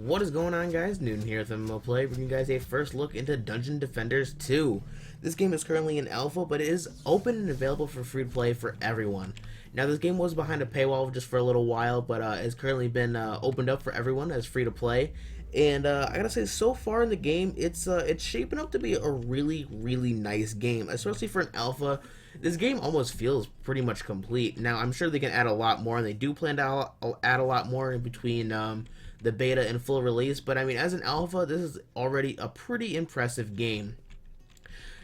What is going on, guys? Noon here with MMO Play, bringing you guys a first look into Dungeon Defenders 2. This game is currently in alpha, but it is open and available for free to play for everyone. Now, this game was behind a paywall just for a little while, but has currently been opened up for everyone as free to play. And I gotta say, so far in the game, it's shaping up to be a really nice game, especially for an alpha. This game almost feels pretty much complete. Now, I'm sure they can add a lot more, and they do plan to add a lot more in between the beta and full release. But I mean, as an alpha, this is already a pretty impressive game.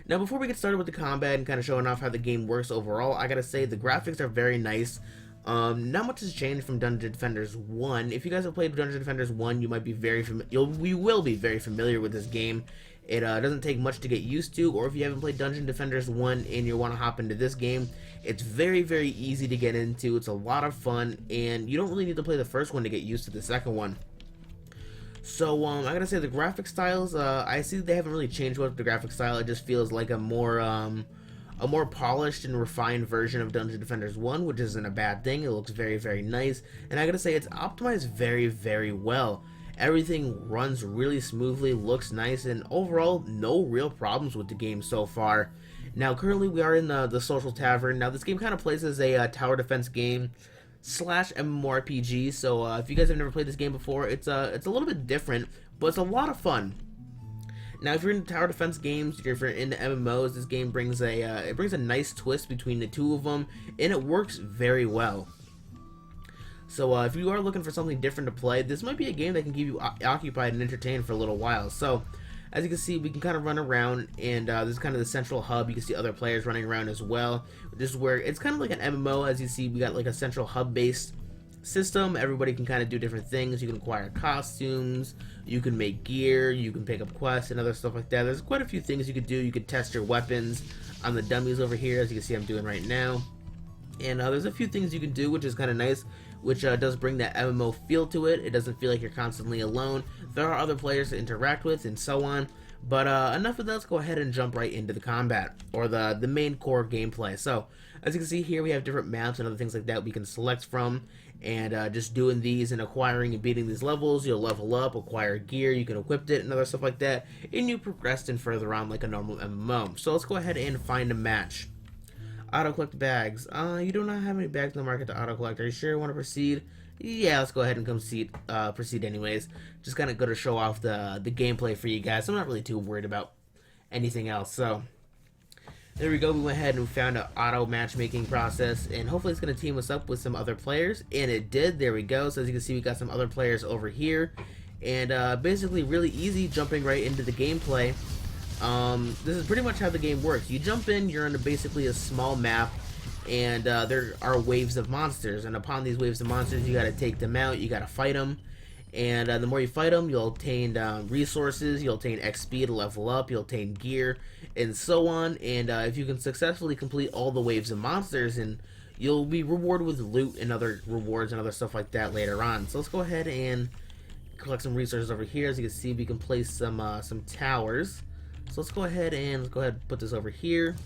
Now, before we get started with the combat and kind of showing off how the game works overall, I gotta say the graphics are very nice. Not much has changed from Dungeon Defenders 1. If you guys have played Dungeon Defenders 1, you might be you will be very familiar with this game. It doesn't take much to get used to, or if you haven't played Dungeon Defenders 1 and you want to hop into this game, it's very easy to get into. It's a lot of fun, and you don't really need to play the first one to get used to the second one. So, I gotta say, the graphic styles, I see they haven't really changed much with the graphic style. It just feels like a more polished and refined version of Dungeon Defenders 1, which isn't a bad thing. It looks very nice, and I gotta say, it's optimized very well. Everything runs really smoothly, looks nice, and overall, no real problems with the game so far. Now, currently, we are in the Social Tavern. Now, this game kind of plays as a tower defense game slash MMORPG, so if you guys have never played this game before, it's a little bit different, but it's a lot of fun. Now, if you're into tower defense games, if you're into MMOs, this game brings a nice twist between the two of them, and it works very well. So if you are looking for something different to play, this might be a game that can keep you occupied and entertained for a little while. So, as you can see, we can kind of run around, and this is kind of the central hub. You can see other players running around as well. This is where it's kind of like an MMO. As you see, we got like a central hub-based system. Everybody can kind of do different things. You can acquire costumes, you can make gear, you can pick up quests and other stuff like that. There's quite a few things you could do. You could test your weapons on the dummies over here, as you can see I'm doing right now. And there's a few things you can do, which is kind of nice, which does bring that MMO feel to it. It doesn't feel like you're constantly alone. There are other players to interact with and so on. But enough of that, let's go ahead and jump right into the combat, or the main core gameplay. So, as you can see here, we have different maps and other things like that we can select from. And just doing these and acquiring and beating these levels, you'll level up, acquire gear, you can equip it and other stuff like that. And you progress and further on like a normal MMO. So let's go ahead and find a match. Auto-collect bags. You do not have any bags in the market to auto-collect. Are you sure you want to proceed? Yeah, let's go ahead and proceed anyways. Just kind of go to show off the gameplay for you guys. I'm not really too worried about anything else. So, there we go. We went ahead and found an auto matchmaking process, and hopefully it's going to team us up with some other players. And it did. There we go. So as you can see, we got some other players over here. And basically really easy, jumping right into the gameplay. This is pretty much how the game works. You jump in, you're on basically a small map, and there are waves of monsters, and upon these waves of monsters, you gotta take them out, you gotta fight them, and the more you fight them, you'll obtain resources, you'll obtain XP to level up, you'll obtain gear, and so on. And if you can successfully complete all the waves of monsters, and you'll be rewarded with loot and other rewards and other stuff like that later on. So let's go ahead and collect some resources over here. As you can see, we can place some towers. So let's go ahead and put this over here.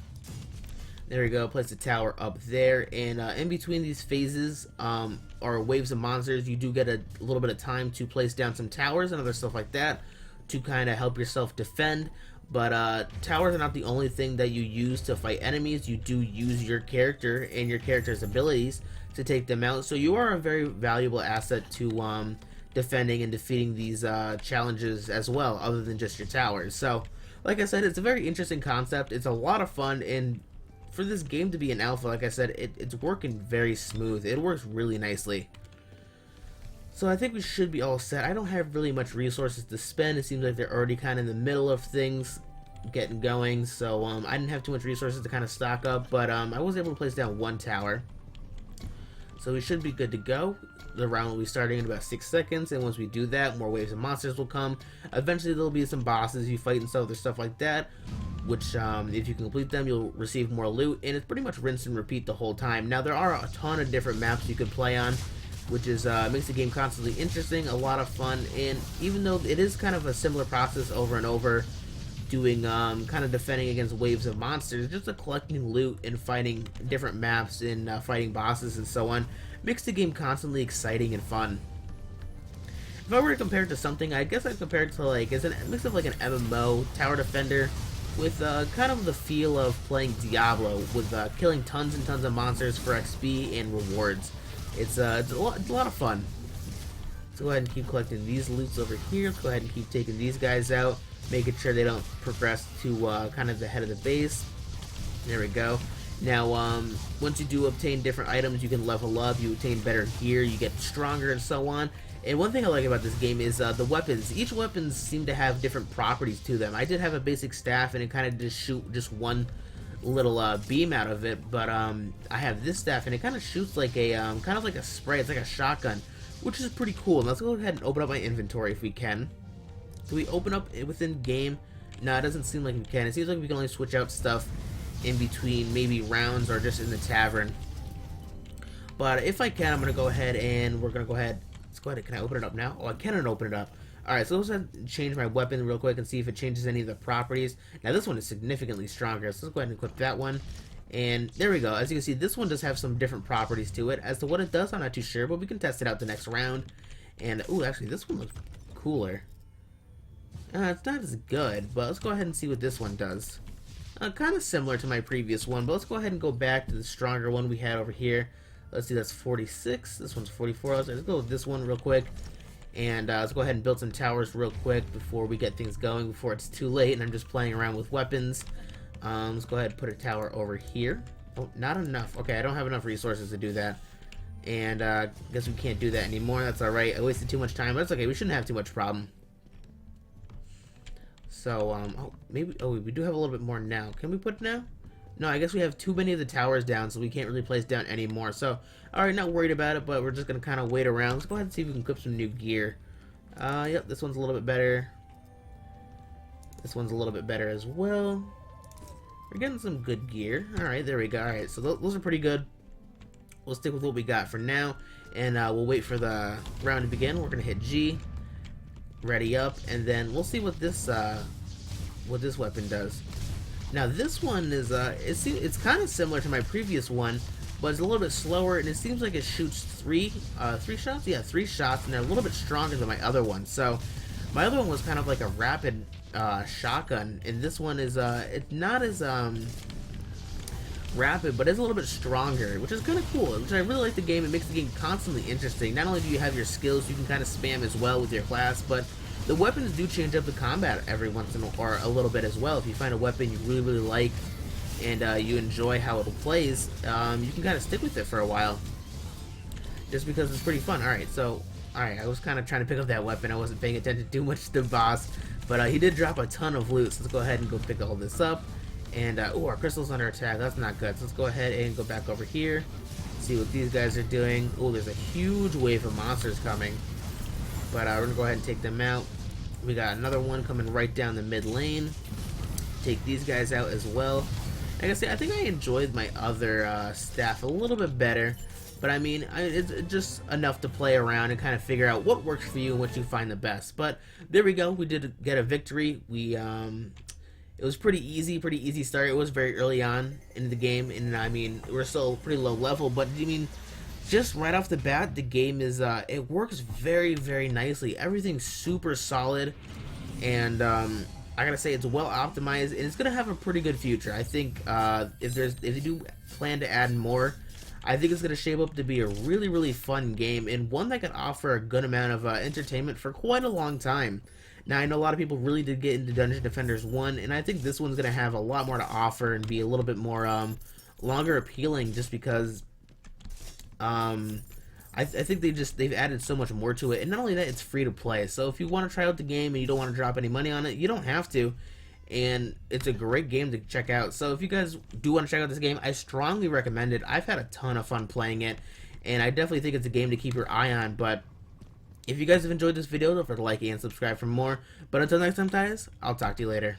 There we go, place the tower up there. And in between these phases, or waves of monsters, you do get a little bit of time to place down some towers and other stuff like that to kind of help yourself defend. But towers are not the only thing that you use to fight enemies. You do use your character and your character's abilities to take them out. So you are a very valuable asset to defending and defeating these challenges as well, other than just your towers. So, like I said, it's a very interesting concept. It's a lot of fun, and for this game to be an alpha, like I said, it's working very smooth. It works really nicely. So I think we should be all set. I don't have really much resources to spend. It seems like they're already kind of in the middle of things getting going, so I didn't have too much resources to kind of stock up, but I was able to place down one tower. So we should be good to go. The round will be starting in about 6 seconds, and once we do that, more waves of monsters will come. Eventually there'll be some bosses you fight and some other stuff like that, which if you complete them, you'll receive more loot, and it's pretty much rinse and repeat the whole time. Now, there are a ton of different maps you can play on, which is makes the game constantly interesting, a lot of fun. And even though it is kind of a similar process over and over, doing kind of defending against waves of monsters, just collecting loot and fighting different maps and fighting bosses and so on, makes the game constantly exciting and fun. If I were to compare it to something, I guess I'd compare it to like, it's a mix of like an MMO, Tower Defender, with kind of the feel of playing Diablo, with killing tons and tons of monsters for XP and rewards. It's a lot of fun. Let's go ahead and keep collecting these loots over here. Let's go ahead and keep taking these guys out, making sure they don't progress to kind of the head of the base. There we go. Now, once you do obtain different items, you can level up, you obtain better gear, you get stronger, and so on. And one thing I like about this game is the weapons. Each weapon seem to have different properties to them. I did have a basic staff, and it kind of just shoot just one little beam out of it. But I have this staff, and it kind of shoots like a kind of like a spray. It's like a shotgun, which is pretty cool. Now let's go ahead and open up my inventory if we can. Can we open up within game? No, it doesn't seem like we can. It seems like we can only switch out stuff in between maybe rounds or just in the tavern. But if I can, I'm gonna go ahead and we're gonna go ahead. Let's go ahead. Can I open it up now? Oh, I cannot open it up. Alright, so let's change my weapon real quick and see if it changes any of the properties. Now this one is significantly stronger, so let's go ahead and equip that one. And there we go. As you can see, this one does have some different properties to it. As to what it does, I'm not too sure, but we can test it out the next round. And ooh, actually this one looks cooler. It's not as good, but let's go ahead and see what this one does. Kind of similar to my previous one, but let's go ahead and go back to the stronger one we had over here. Let's see, that's 46. This one's 44. Let's go with this one real quick. And let's go ahead and build some towers real quick before we get things going, before it's too late and I'm just playing around with weapons. Let's go ahead and put a tower over here. Oh, not enough. Okay, I don't have enough resources to do that. And I guess we can't do that anymore. That's alright. I wasted too much time, but that's okay. We shouldn't have too much problem. So, oh, maybe, oh, we do have a little bit more now. Can we put it now? No, I guess we have too many of the towers down, so we can't really place down anymore. So, alright, not worried about it, but we're just going to kind of wait around. Let's go ahead and see if we can equip some new gear. Yep, this one's a little bit better. This one's a little bit better as well. We're getting some good gear. Alright, there we go. Alright, so those are pretty good. We'll stick with what we got for now, and we'll wait for the round to begin. We're going to hit G. Ready up, and then we'll see what this weapon does. Now this one is it's kind of similar to my previous one, but it's a little bit slower, and it seems like it shoots three shots. Yeah, 3 shots, and they're a little bit stronger than my other one. So my other one was kind of like a rapid shotgun, and this one is it's not as rapid, but it's a little bit stronger, which is kind of cool. Which I really like the game. It makes the game constantly interesting. Not only do you have your skills you can kind of spam as well with your class, but the weapons do change up the combat every once in a while, or a little bit as well. If you find a weapon you really like and you enjoy how it plays, you can kind of stick with it for a while, just because it's pretty fun. Alright, so alright, I was kind of trying to pick up that weapon. I wasn't paying attention too much to the boss, but he did drop a ton of loot, so let's go ahead and go pick all this up. And oh, our crystal's under attack. That's not good. So let's go ahead and go back over here, see what these guys are doing. Oh, there's a huge wave of monsters coming, but we're gonna go ahead and take them out. We got another one coming right down the mid lane. Take these guys out as well. Like I say, I think I enjoyed my other staff a little bit better, but I mean, it's just enough to play around and kind of figure out what works for you and what you find the best. But there we go. We did get a victory. We it was pretty easy start. It was very early on in the game, and I mean, we're still pretty low level, but I mean, just right off the bat, the game is it works very nicely. Everything's super solid, and I gotta say, it's well optimized, and it's gonna have a pretty good future. I think if they do plan to add more, I think it's gonna shape up to be a really fun game, and one that can offer a good amount of entertainment for quite a long time. Now, I know a lot of people really did get into Dungeon Defenders 1, and I think this one's going to have a lot more to offer and be a little bit more longer appealing, just because I think they've added so much more to it. And not only that, it's free to play. So if you want to try out the game and you don't want to drop any money on it, you don't have to. And it's a great game to check out. So if you guys do want to check out this game, I strongly recommend it. I've had a ton of fun playing it, and I definitely think it's a game to keep your eye on. But if you guys have enjoyed this video, don't forget to like and subscribe for more. But until next time, guys, I'll talk to you later.